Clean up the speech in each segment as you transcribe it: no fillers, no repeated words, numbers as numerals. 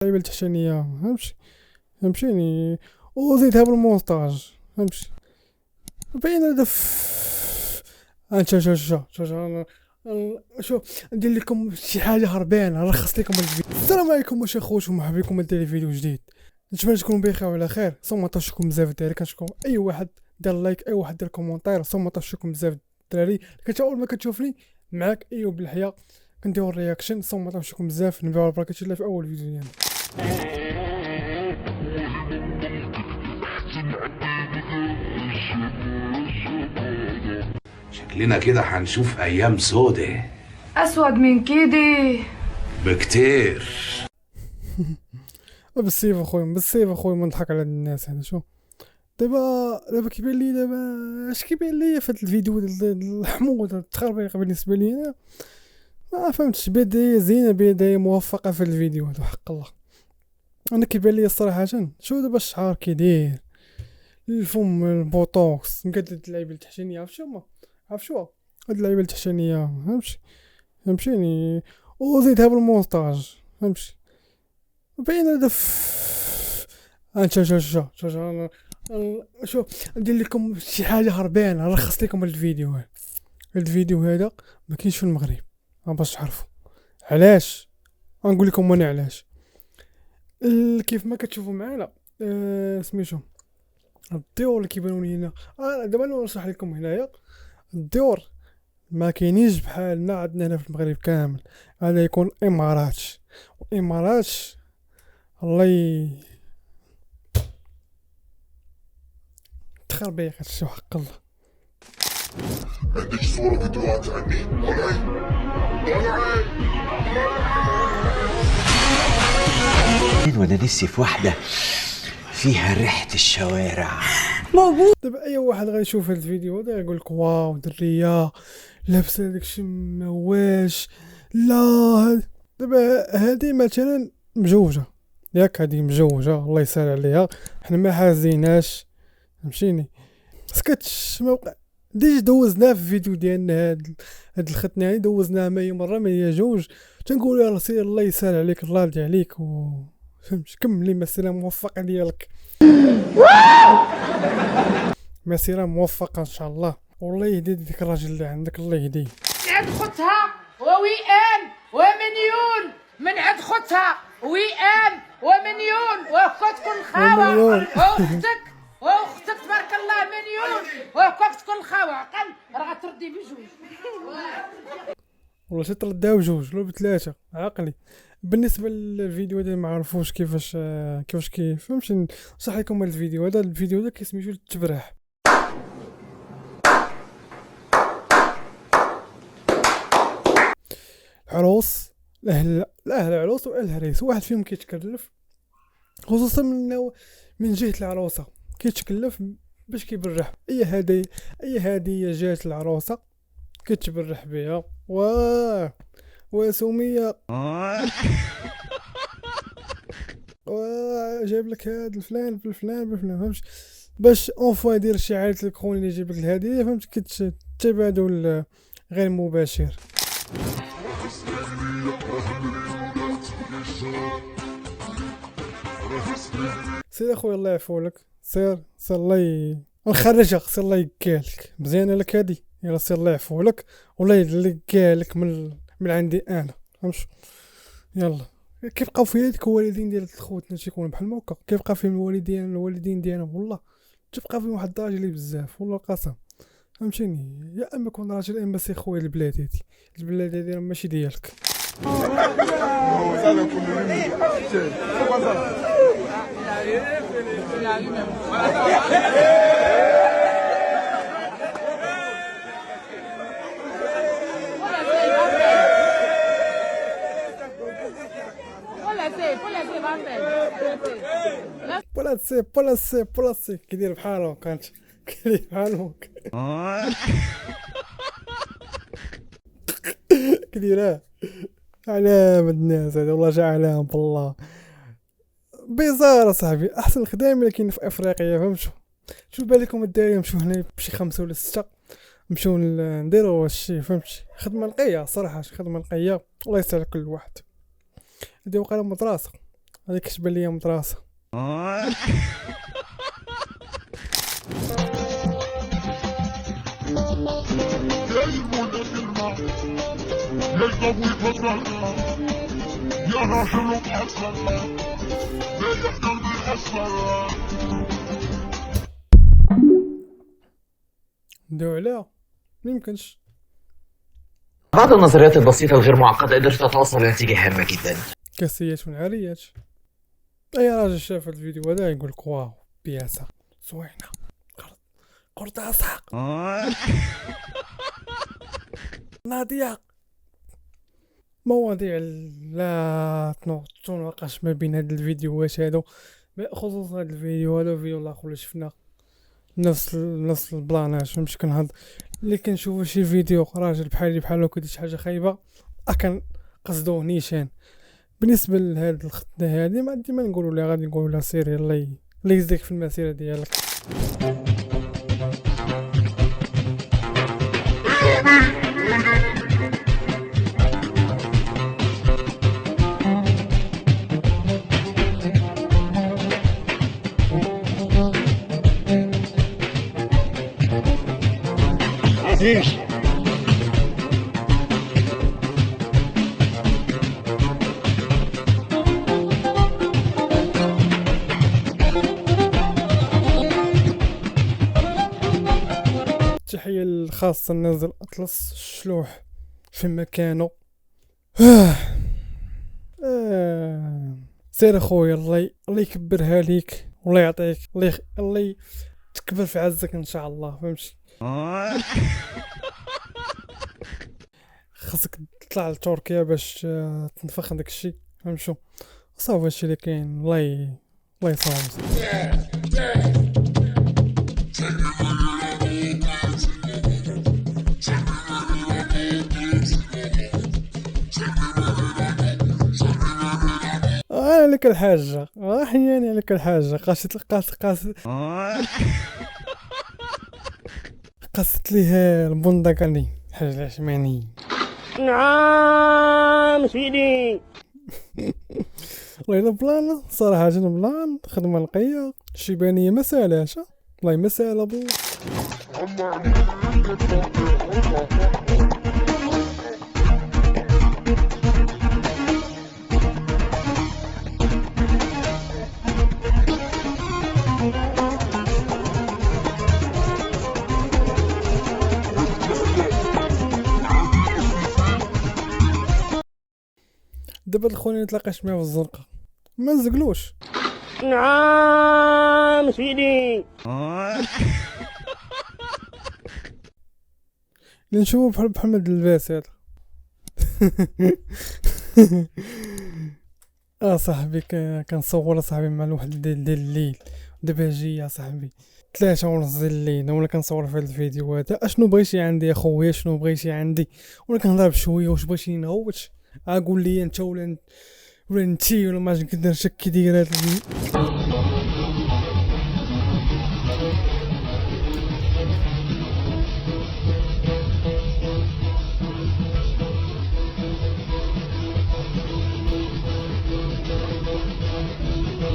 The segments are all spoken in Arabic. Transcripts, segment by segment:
اللعيبه التحتانيه فهمتيني وزيدها بالمونتاج فهمتي باين هذا انت شو ندير لكم شي حاجه هربانه نلخص لكم الفيديو. السلام عليكم واش اخوت ومرحبا بكم في فيديو جديد. نتمنى تكونوا بخير وعلى خير. ثم طاشكم بزاف الدراري، كنشكر اي واحد دار لايك، اي واحد دار كومونتير. ثم طاشكم بزاف الدراري كنت اول ما كتشوفني معاك ايوب بالحياه كنديروا الرياكشن. ثم طاشكم بزاف نبيعوا البركه الله في اول فيديو ديالنا. شكلنا كده هنشوف ايام سودة اسود من كده بكتير. بالسيف اخويا ما نضحك على الناس. هذا شو دابا كيبان لي اش كيبان لي في هذا الفيديو ديال الحمود التخربيق بالنسبه لي انا ما فهمتش. بدايه زينه، بدايه موفقه في الفيديو هذا حق الله. انا كيبان لي صراحه شو دابا الشعر كيدير، الفم البوتوكس مقدد اللعيبه التحتانيه عرف شو هاد اللعيبه التحتانيه فهمتيني وزيدها بالمونتاج فهمتي باين هذا انت شو ندير لكم شي حاجه هربانه نلخص لكم الفيديو هذا ما كاينش في المغرب باش تعرفوا علاش. غنقول لكم انا علاش. كيف ما كتشوفوا معانا سميتو الديور اللي كيبانوا لي هنا. دابا نشرح لكم هنايا الديور ما كاينينش بحالنا عندنا هنا في المغرب كامل. هذا يكون امارات الله تخربيق هادشي حق الله. عندك صورة فيديوهات عني؟ وانا نفسي في واحدة فيها ريحة الشوارع. دابا اي واحد غيشوف هاد الفيديو هذا يقول لك واو دريه لابسه داكشي مواش. لا دابا هادي مثلا مجوجه ياك، هادي مجوجه الله يسهل عليها، حنا ما حازيناش فهمتيني. سكتش ما وقع ديج دوزناه في الفيديو ديالنا هاد الختنه هادي دوزناها ما هي مره ما هي جوج. تنقول يا راسي الله يسهل عليك الله يرضي عليك فهمت. كملي مسيره موفقه ديالك مسيره موفقه ان شاء الله. والله يهدي ديك الراجل اللي عندك الله يهديه. عند خدها ووئام ومليون من عند خدها وئام ومليون وكنت تكون خاوة واختك تبارك الله مليون وكنت تكون خاوة عقل راه غتردي بجوج والله شي ترداو بجوج لو بثلاثه عقلي. بالنسبه للفيديو هذا ما عرفوش كيفاش فهمتي نشرح لكم هذا الفيديو هذا كيسميتو التبرح. عروس الاهل العروس واهل العريس واحد فيهم كيتكلف خصوصا من جهه العروسه كيتكلف باش كيبرح اي هديه جات العروسه كتبرح بها وسميه جايب لك هاد الفلان بالفلان فهمتي باش اونفوا يدير شي عائله الكون اللي يجيب لك الهديه فهمت كتبادل غير مباشر. سير اخويا الله يعفو لك، سير الله نخرجك، سير الله يقالك مزيانه لك هادي. يلا سير الله يعفو لك والله يقالك من عندي انا فهمت. يلا كيبقاو في هذيك الوالدين ديال خوتنا تيكونوا بحال هكا، كيبقى فيهم الوالدين ديالهم والله تبقى فيهم واحد الراجل بزاف والله القسم فهمتيني. يا اما كون راجل اما سي خويا البلاد هادي راه ماشي ديالك. بولاسي كيدير بحالو كانت كيدير بحالو كديرها علام الناس هذا والله جا علام بالله بيزار صاحبي. احسن خدامه اللي كاين في افريقيا فهمتوا. شوف بالكم الدراري نمشيو هنا بشي 5 ولا 6 نمشيو نديرو هادشي فهمتي. خدمه نقيه صراحه، خدمه نقيه الله يسهل كل واحد. هادي وقيله مدرسه هذيك كتبان ليا مدرسه. ندوي عليها ميمكنش. بعض النظريات البسيطة الغير معقدة قدرت أتوصل لنتيجة هامة جدا. كاسيات ونعريات. اي راجل شاف الفيديو هذا يقول لك واو بياسه زوينه قرطاسه ناضيه. مواضيع لا تناقش ما بين هاد الفيديوهات هادو، خصوصا هاد الفيديو هذا والفيديو الاخر اللي شفنا نفس البلانات. فهمتش كنهض اللي كنشوفوا شي فيديو راجل بحالو كيدير شي حاجه خايبه اكن قصدو نيشان. بالنسبه لهاد الخدمه هادي ما ديما نقولوا لها غادي نقولوا لها سيري الله يجزيك في المسيره ديالك. التحية الخاصة نازل أطلس الشلوح في مكانه. سير اخويا الله يكبرها ليك والله يعطيك الله تكبر في عزك ان شاء الله. فهمتي خاصك تطلع لتركيا باش تنفخ داك الشيء. فهمتوا صافي هادشي اللي كاين. الله يصاوب. عليك الحاجة احياني عليك الحاجة قصت ليها البندقاني حاجة العشماني. نعم سيدي. والله بلان صراحة بلان خدمة نقية شيبانية ما سالاش والله ما سالا بالله. دابا الخوني نتلاقاش معاه في الزنقة ما نزقلوش. نعم سيدي. اللي نشوفو بحال محمد اللباس هذا. صاحبي كنصور صاحبي مع الواحد ديال الليل دابا جي يا صاحبي 3:30 ديال الليل وانا كنصور في هذا الفيديو هذا. اشنو بغيتي عندي اخويا شنو بغيتي عندي وانا كنهضر بشويه واش بغيتي نغوت اقول لي انت ولا انتي ولا ما نقدر شك كي داير هذا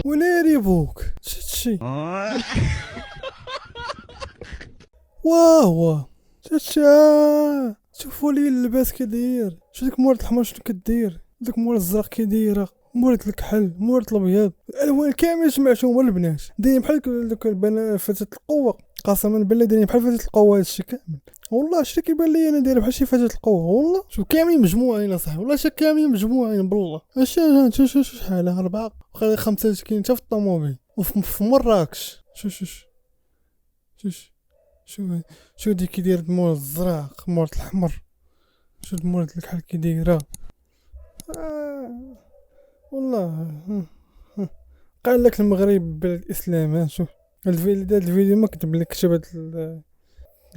ولا ريبوك شتشي. واه شتشا شوفوا لي اللباس كيدير. شو ديك مورد الحمر شنو كدير ديك مورد الزرق كيديره مورد الكحل مورد الابيض الالوان كامل جمعتهم البنات دايرين بحال دوك البنات فتاة القوه. قسما بالله دايرين بحال فتاة القوه هادشي كامل والله. شتي كيبان لي انا داير بحال شي فتاة القوه والله. شوف كاملين مجموعين اصاحبي والله كاملين مجموعين بالله. شحال 4 وخلي 5 كاين حتى في الطوموبيل وفي مراكش. شو دي كيدير مورد الزرق مورد الحمر شو مورد الكحل كيديرها والله. قال لك المغرب بلد الاسلام. شوف الفيديو ما كتب لك كتب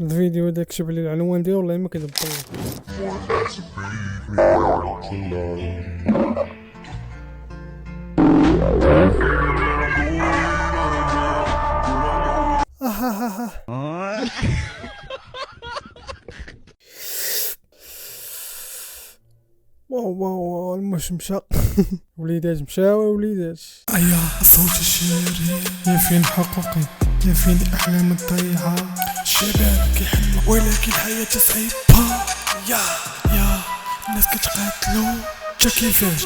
الفيديو هذا كتب لي العنوان ديالو والله ما كتب واو واش مشى؟ وليدات مشاو وليدات. أيا صوت الشرير يا فين حقوقي يا فين أحلام الضيعة. الشباب كيحلموا ولكن الحياة صعيبة. يا الناس كتقاتلو جا كيفاش